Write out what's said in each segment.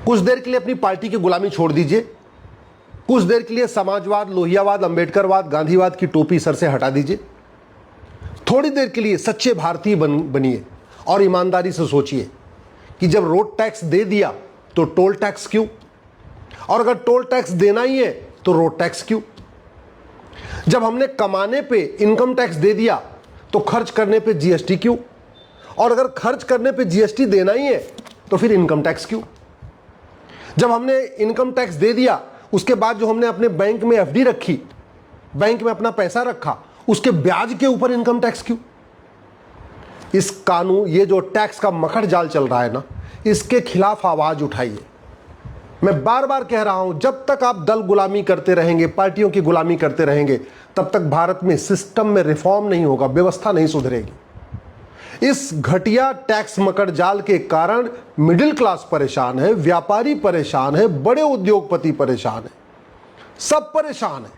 कुछ देर के लिए अपनी पार्टी की गुलामी छोड़ दीजिए, कुछ देर के लिए समाजवाद, लोहियावाद, अंबेडकरवाद, गांधीवाद की टोपी सर से हटा दीजिए। थोड़ी देर के लिए सच्चे भारतीय बनिए और ईमानदारी से सोचिए कि जब रोड टैक्स दे दिया तो टोल टैक्स क्यों, और अगर टोल टैक्स देना ही है तो रोड टैक्स क्यों। जब हमने कमाने पे इनकम टैक्स दे दिया तो खर्च करने पे जीएसटी क्यों, और अगर खर्च करने पे जीएसटी देना ही है तो फिर इनकम टैक्स क्यों। जब हमने इनकम टैक्स दे दिया, उसके बाद जो हमने अपने बैंक में एफडी रखी, बैंक में अपना पैसा रखा, उसके ब्याज के ऊपर इनकम टैक्स क्यों। इस कानून, ये जो टैक्स का मखड़ जाल चल रहा है ना, इसके खिलाफ आवाज उठाइए। मैं बार बार कह रहा हूं, जब तक आप दल गुलामी करते रहेंगे, पार्टियों की गुलामी करते रहेंगे, तब तक भारत में सिस्टम में रिफॉर्म नहीं होगा, व्यवस्था नहीं सुधरेगी। इस घटिया टैक्स मकड़ जाल के कारण मिडिल क्लास परेशान है, व्यापारी परेशान है, बड़े उद्योगपति परेशान है, सब परेशान है।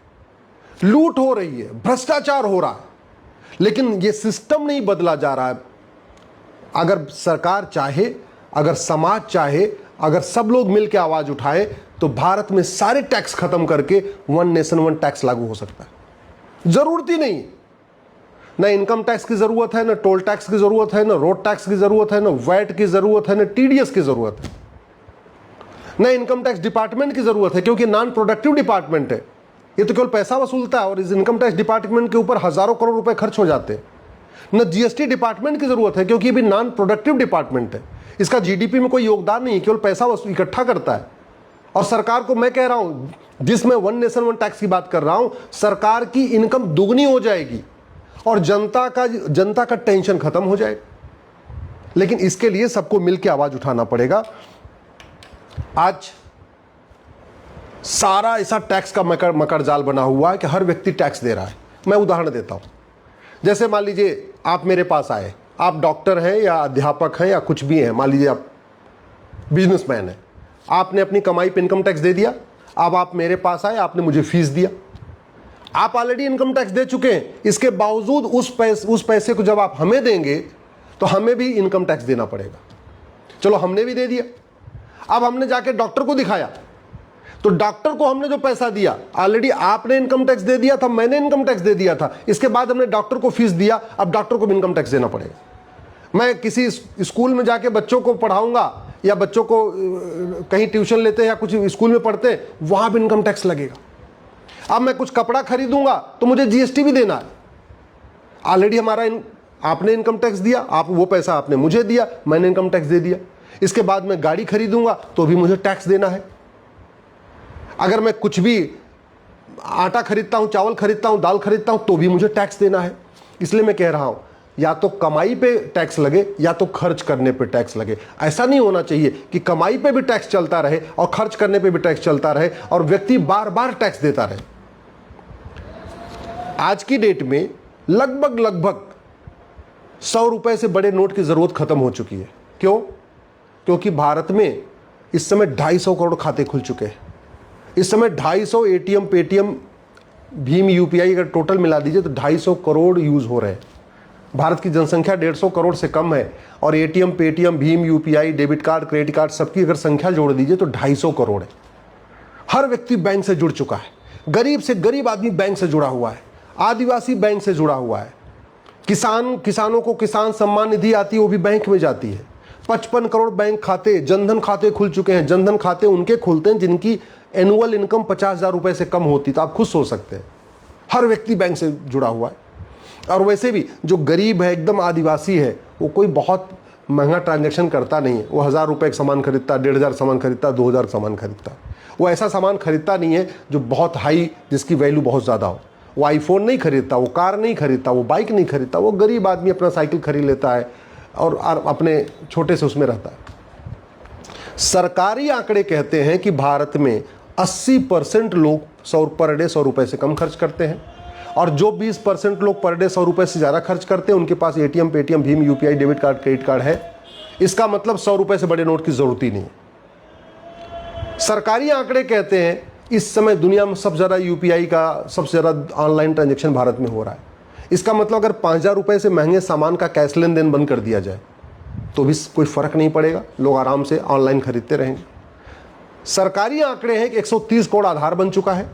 लूट हो रही है, भ्रष्टाचार हो रहा है, लेकिन यह सिस्टम नहीं बदला जा रहा है। अगर सरकार चाहे, अगर समाज चाहे, अगर सब लोग मिलकर आवाज उठाए, तो भारत में सारे टैक्स खत्म करके वन नेशन वन टैक्स लागू हो सकता है। जरूरत ही नहीं, ना इनकम टैक्स की जरूरत है, ना टोल टैक्स की जरूरत है, ना रोड टैक्स की जरूरत है, ना वैट की जरूरत है, ना टीडीएस की जरूरत है, ना इनकम टैक्स डिपार्टमेंट की जरूरत है, क्योंकि नॉन प्रोडक्टिव डिपार्टमेंट है। ये तो केवल पैसा वसूलता है और इस इनकम टैक्स डिपार्टमेंट के ऊपर हजारों करोड़ रुपए खर्च हो जाते हैं। न जीएसटी डिपार्टमेंट की जरूरत है, क्योंकि ये भी नॉन प्रोडक्टिव डिपार्टमेंट है, इसका जीडीपी में कोई योगदान नहीं है, केवल पैसा इकट्ठा करता है। और सरकार को मैं कह रहा हूं, जिसमें वन नेशन वन टैक्स की बात कर रहा हूं, सरकार की इनकम दुगनी हो जाएगी और जनता का टेंशन खत्म हो जाएगा। लेकिन इसके लिए सबको मिलकर आवाज उठाना पड़ेगा। आज सारा ऐसा टैक्स का मकर जाल बना हुआ है कि हर व्यक्ति टैक्स दे रहा है। मैं उदाहरण देता हूं, जैसे मान लीजिए आप मेरे पास आए, आप डॉक्टर हैं या अध्यापक हैं या कुछ भी हैं, मान लीजिए आप बिजनेसमैन हैं, आपने अपनी कमाई पे इनकम टैक्स दे दिया। अब आप मेरे पास आए, आपने मुझे फीस दिया, आप ऑलरेडी इनकम टैक्स दे चुके हैं। इसके बावजूद उस पैसे को जब आप हमें देंगे तो हमें भी इनकम टैक्स देना पड़ेगा। चलो हमने भी दे दिया, अब हमने जाके डॉक्टर को दिखाया, तो डॉक्टर को हमने जो पैसा दिया, ऑलरेडी आपने इनकम टैक्स दे दिया था, मैंने इनकम टैक्स दे दिया था, इसके बाद हमने डॉक्टर को फीस दिया, अब डॉक्टर को भी इनकम टैक्स देना पड़ेगा। मैं किसी स्कूल में जाके बच्चों को पढ़ाऊंगा या बच्चों को कहीं ट्यूशन लेते हैं या कुछ स्कूल में पढ़ते हैं, वहां भी इनकम टैक्स लगेगा। अब मैं कुछ कपड़ा खरीदूंगा तो मुझे जीएसटी भी देना है। ऑलरेडी आपने इनकम टैक्स दिया, आप वो पैसा आपने मुझे दिया, मैंने इनकम टैक्स दे दिया। इसके बाद मैं गाड़ी खरीदूंगा तो भी मुझे टैक्स देना है। अगर मैं कुछ भी आटा खरीदता हूं, चावल खरीदता हूं, दाल खरीदता हूं, तो भी मुझे टैक्स देना है। इसलिए मैं कह रहा हूं, या तो कमाई पे टैक्स लगे या तो खर्च करने पे टैक्स लगे। ऐसा नहीं होना चाहिए कि कमाई पे भी टैक्स चलता रहे और खर्च करने पे भी टैक्स चलता रहे और व्यक्ति बार बार टैक्स देता रहे। आज की डेट में लगभग 100 रुपए से बड़े नोट की जरूरत खत्म हो चुकी है। क्यों? क्योंकि भारत में इस समय 250 करोड़ खाते खुल चुके हैं। इस समय 250 एटीएम, पेटीएम, भीम, यूपीआई अगर टोटल मिला दीजिए तो 250 करोड़ यूज हो रहे हैं। भारत की जनसंख्या 150 करोड़ से कम है और एटीएम, पेटीएम, भीम, UPI, debit card, credit card, सबकी अगर संख्या जोड़ दीजिए तो 250 करोड़ है। हर व्यक्ति बैंक से जुड़ चुका है। गरीब से गरीब आदमी बैंक से जुड़ा हुआ है, आदिवासी बैंक से जुड़ा हुआ है, किसानों को किसान सम्मान निधि आती है, वो भी बैंक में जाती है। 55 करोड़ बैंक खाते, जनधन खाते खुल चुके हैं। जनधन खाते उनके खुलते हैं जिनकी एनुअल इनकम 50,000 रुपए से कम होती, तो आप खुद सोच सकते हैं। हर व्यक्ति बैंक से जुड़ा हुआ है। और वैसे भी जो गरीब है, एकदम आदिवासी है, वो कोई बहुत महंगा ट्रांजैक्शन करता नहीं है। वो 1,000 रुपए का सामान खरीदता, 1,500 सामान खरीदता, 2,000 सामान खरीदता। वो ऐसा सामान खरीदता नहीं है जो बहुत हाई, जिसकी वैल्यू बहुत ज़्यादा हो। वो आईफोन नहीं खरीदता, वो कार नहीं खरीदता, वो बाइक नहीं खरीदता। वो गरीब आदमी अपना साइकिल खरीद लेता है और अपने छोटे से उसमें रहता है। सरकारी आंकड़े कहते हैं कि भारत में 80% लोग पर डे 100 रुपए से कम खर्च करते हैं और जो 20% लोग पर डे 100 रुपए से ज़्यादा खर्च करते हैं उनके पास एटीएम, पेटीएम, भीम, UPI, debit card, credit card है। इसका मतलब 100 रुपए से बड़े नोट की जरूरत ही नहीं है। सरकारी आंकड़े कहते हैं इस समय दुनिया में सबसे ज़्यादा यूपीआई का, सबसे ज़्यादा ऑनलाइन ट्रांजेक्शन भारत में हो रहा है। इसका मतलब अगर 5,000 रुपए से महंगे सामान का कैश लेन देन बंद कर दिया जाए तो भी कोई फ़र्क नहीं पड़ेगा, लोग आराम से ऑनलाइन खरीदते रहेंगे। सरकारी आंकड़े हैं कि 130 करोड़ आधार बन चुका है।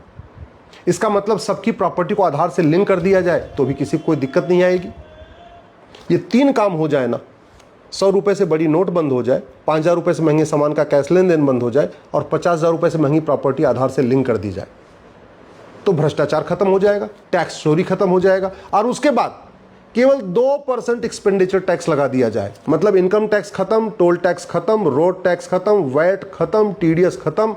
इसका मतलब सबकी प्रॉपर्टी को आधार से लिंक कर दिया जाए तो भी किसी को कोई दिक्कत नहीं आएगी। ये 3 काम हो जाए ना, 100 रुपए से बड़ी नोट बंद हो जाए, 5,000 रुपए से महंगे सामान का कैश लेन देन बंद हो जाए और 50,000 रुपए से महंगी प्रॉपर्टी आधार से लिंक कर दी जाए, तो भ्रष्टाचार खत्म हो जाएगा, टैक्स चोरी खत्म हो जाएगा। और उसके बाद केवल 2% एक्सपेंडिचर टैक्स लगा दिया जाए, मतलब इनकम टैक्स खत्म, टोल टैक्स खत्म, रोड टैक्स खत्म, वैट खत्म, टीडीएस खत्म,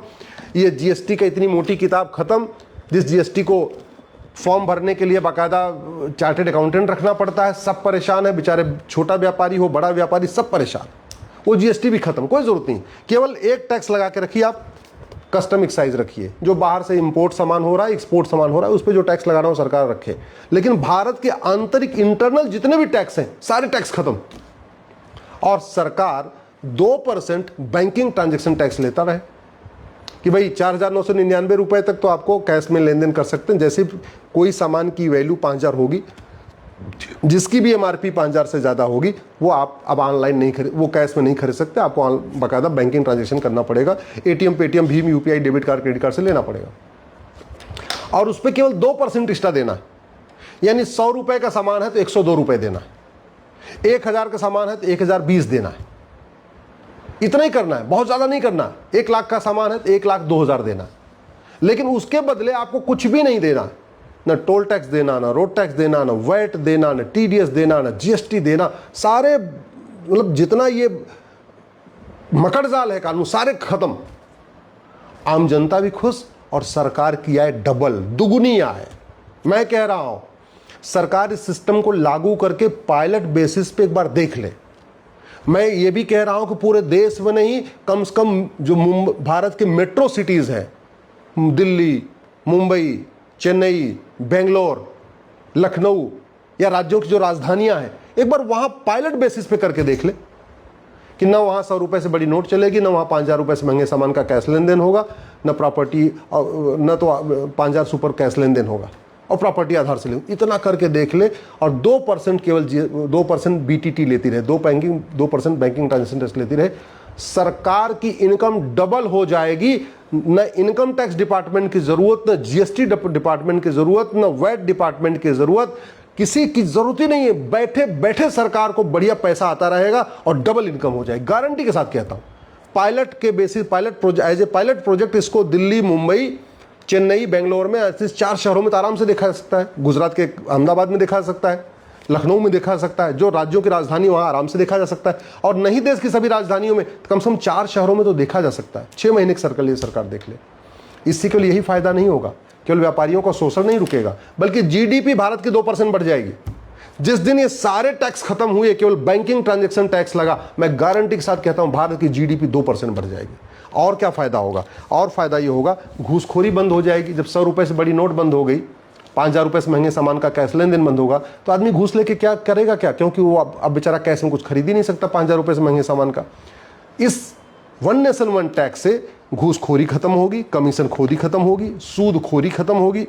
ये जीएसटी का इतनी मोटी किताब खत्म, जिस जीएसटी को फॉर्म भरने के लिए बाकायदा चार्टेड अकाउंटेंट रखना पड़ता है। सब परेशान है बेचारे, छोटा व्यापारी हो बड़ा व्यापारी सब परेशान। वो जीएसटी भी खत्म, कोई जरूरत नहीं। केवल एक टैक्स लगा के रखिए आप, कस्टम एक्साइज रखिए। जो बाहर से इंपोर्ट सामान हो रहा है, एक्सपोर्ट सामान हो रहा है, उस पर जो टैक्स लगाना हो सरकार रखे। लेकिन भारत के आंतरिक इंटरनल जितने भी टैक्स हैं सारे टैक्स खत्म, और सरकार 2% बैंकिंग ट्रांजैक्शन टैक्स लेता रहे कि भाई 4,999 रुपए तक तो आपको कैश में लेन देन कर सकते हैं। जैसे कोई सामान की वैल्यू 5,000 होगी, जिसकी भी एमआरपी 5,000 से ज़्यादा होगी, वो आप अब ऑनलाइन नहीं खरीद, वो कैश में नहीं खरीद सकते, आपको बाकायदा बैंकिंग ट्रांजैक्शन करना पड़ेगा। एटीएम, पेटीएम, भीम, UPI, debit card, credit card से लेना पड़ेगा। और उस पर केवल 2% एक्स्ट्रा देना है, यानी 100 रुपए का सामान है तो 102 रुपए देना है, 1,000 का सामान है तो 1,020 देना है। इतना ही करना है, बहुत ज़्यादा नहीं करना। 1 लाख का सामान है तो 1,02,000 देना है। लेकिन उसके बदले आपको कुछ भी नहीं देना, ना टोल टैक्स देना, ना रोड टैक्स देना, ना वैट देना, ना टीडीएस देना, ना जीएसटी देना। सारे मतलब जितना ये मकड़जाल है कानून, सारे खत्म। आम जनता भी खुश और सरकार की आय डबल, दुगुनी आय। मैं कह रहा हूं सरकार इस सिस्टम को लागू करके पायलट बेसिस पे एक बार देख ले। मैं ये भी कह रहा हूं कि पूरे देश में नहीं, कम से कम जो भारत के मेट्रो सिटीज हैं, दिल्ली, मुंबई, चेन्नई, बेंगलोर, लखनऊ या राज्यों की जो राजधानियां हैं, एक बार वहां पायलट बेसिस पे करके देख ले कि ना वहां 100 रुपए से बड़ी नोट चलेगी, ना वहां 5,000 रुपए से महंगे सामान का कैश लेन देन होगा, ना प्रॉपर्टी, न तो 5,000 सुपर कैश लेन देन होगा, और प्रॉपर्टी आधार से ले। इतना करके देख ले। और 2% केवल 2% बीटीटी लेती रहे, 2% बैंकिंग ट्रांजेक्शन टैक्स लेती रहे, सरकार की इनकम डबल हो जाएगी। न इनकम टैक्स डिपार्टमेंट की जरूरत, न जीएसटी डिपार्टमेंट की जरूरत, न वैट डिपार्टमेंट की जरूरत, किसी की जरूरत ही नहीं है। बैठे बैठे सरकार को बढ़िया पैसा आता रहेगा और डबल इनकम हो जाएगी, गारंटी के साथ कहता हूं। पायलट के basis, as a pilot project इसको दिल्ली, मुंबई, चेन्नई, बेंगलोर में, ऐसे 4 शहरों में तो आराम से देखा जा सकता है। गुजरात के अहमदाबाद में देखा जा सकता है, लखनऊ में देखा जा सकता है, जो राज्यों की राजधानी वहां आराम से देखा जा सकता है। और नहीं देश की सभी राजधानियों में, कम से कम 4 शहरों में तो देखा जा सकता है। 6 महीने की सर्कल ये सरकार देख ले। इससे केवल यही फायदा नहीं होगा, केवल व्यापारियों का शोषण नहीं रुकेगा, बल्कि जीडीपी भारत की 2% बढ़ जाएगी। जिस दिन ये सारे टैक्स खत्म हुए, केवल बैंकिंग ट्रांजैक्शन टैक्स लगा, मैं गारंटी के साथ कहता हूं भारत की जीडीपी 2% बढ़ जाएगी। और क्या फायदा होगा? और फायदा ये होगा, घूसखोरी बंद हो जाएगी। जब 100 रुपए से बड़ी नोट बंद हो गई, 5,000 रुपए से महंगे सामान का कैश लेन देन बंद होगा, तो आदमी घूस लेके क्या करेगा क्या? क्योंकि वो अब बेचारा कैश में कुछ खरीद ही नहीं सकता 5,000 रुपए से महंगे सामान का। इस वन नेशन वन टैक्स से घूसखोरी खत्म होगी, कमीशन खोरी खत्म होगी, सूद खोरी खत्म होगी,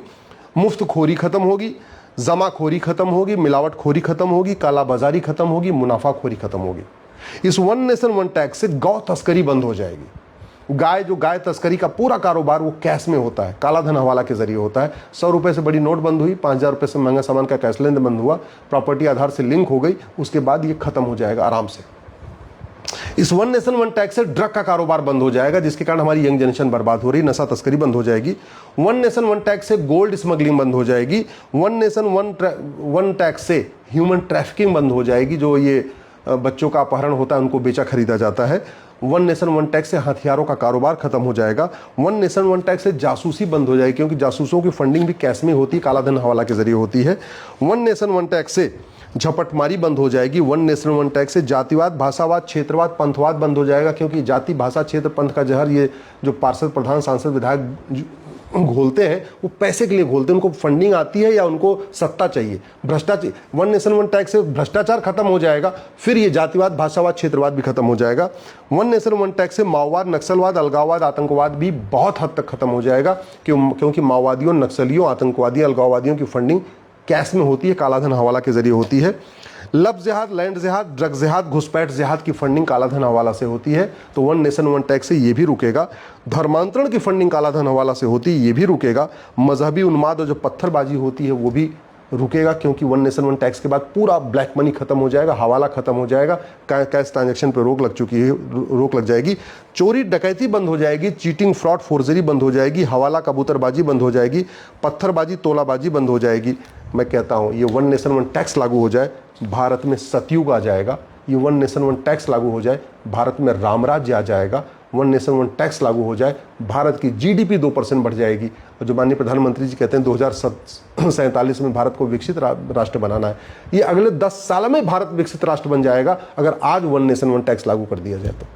मुफ्त खोरी खत्म होगी, जमाखोरी खत्म होगी, मिलावट खोरी खत्म होगी, कालाबाजारी खत्म होगी, मुनाफाखोरी खत्म होगी। इस वन नेशन वन टैक्स से गौ तस्करी बंद हो जाएगी। गाय तस्करी का पूरा कारोबार वो कैश में होता है, काला धन हवाला के जरिए होता है। 100 रुपए से बड़ी नोट बंद हुई, 5,000 रुपए से महंगा सामान का कैश लेन देन बंद हुआ, प्रॉपर्टी आधार से लिंक हो गई, उसके बाद ये खत्म हो जाएगा आराम से। इस वन नेशन वन टैक्स से ड्रग का कारोबार बंद हो जाएगा, जिसके कारण हमारी यंग जनरेशन बर्बाद हो रही, नशा तस्करी बंद हो जाएगी। वन नेशन वन टैक्स से गोल्ड स्मगलिंग बंद हो जाएगी। वन नेशन वन टैक्स से ह्यूमन ट्रैफिकिंग बंद हो जाएगी, जो ये बच्चों का अपहरण होता है, उनको बेचा खरीदा जाता है। वन नेशन वन टैक्स से हथियारों का कारोबार खत्म हो जाएगा। वन नेशन वन टैक्स से जासूसी बंद हो जाएगी, क्योंकि जासूसों की फंडिंग भी कैश में होती है, काला धन हवाला के जरिए होती है। वन नेशन वन टैक्स से झपटमारी बंद हो जाएगी। वन नेशन वन टैक्स से जातिवाद, भाषावाद, क्षेत्रवाद, पंथवाद बंद हो जाएगा, क्योंकि जाति, भाषा, क्षेत्र, पंथ का जहर ये जो पार्षद, प्रधान, सांसद, विधायक घोलते हैं, वो पैसे के लिए घोलते हैं। उनको फंडिंग आती है या उनको सत्ता चाहिए, भ्रष्टाचार। वन नेशन वन टैक्स से भ्रष्टाचार खत्म हो जाएगा, फिर ये जातिवाद, भाषावाद, क्षेत्रवाद भी खत्म हो जाएगा। वन नेशन वन टैक्स से माओवाद, नक्सलवाद, अलगाववाद, आतंकवाद भी बहुत हद तक खत्म हो जाएगा, क्योंकि माओवादियों, नक्सलियों, आतंकवादियों, अलगाववादियों की फंडिंग कैश में होती है, कालाधन हवाला के जरिए होती है। लफ्ज़ जिहाद, लैंड जिहाद, ड्रग जिहाद, घुसपैठ जिहाद की फंडिंग कालाधन हवाला से होती है, तो वन नेशन वन टैक्स से ये भी रुकेगा। धर्मांतरण की फंडिंग कालाधन हवाला से होती है, ये भी रुकेगा। मजहबी उन्माद और जो पत्थरबाजी होती है वो भी रुकेगा, क्योंकि वन नेशन वन टैक्स के बाद पूरा ब्लैक मनी खत्म हो जाएगा, हवाला खत्म हो जाएगा, कैश ट्रांजैक्शन पे रोक लग चुकी है, रोक लग जाएगी। चोरी डकैती बंद हो जाएगी, चीटिंग फ्रॉड फोर्जरी बंद हो जाएगी, हवाला कबूतरबाजी बंद हो जाएगी, पत्थरबाजी तोलाबाजी बंद हो जाएगी। मैं कहता हूँ ये वन नेशन वन टैक्स लागू हो जाए, भारत में सतयुग आ जाएगा। ये वन नेशन वन टैक्स लागू हो जाए, भारत में रामराज्य आ जाएगा। वन नेशन वन टैक्स लागू हो जाए, भारत की जीडीपी 2% बढ़ जाएगी। और जो माननीय प्रधानमंत्री जी कहते हैं 2047 में भारत को विकसित राष्ट्र बनाना है, ये अगले 10 साल में भारत विकसित राष्ट्र बन जाएगा अगर आज वन नेशन वन टैक्स लागू कर दिया जाए तो।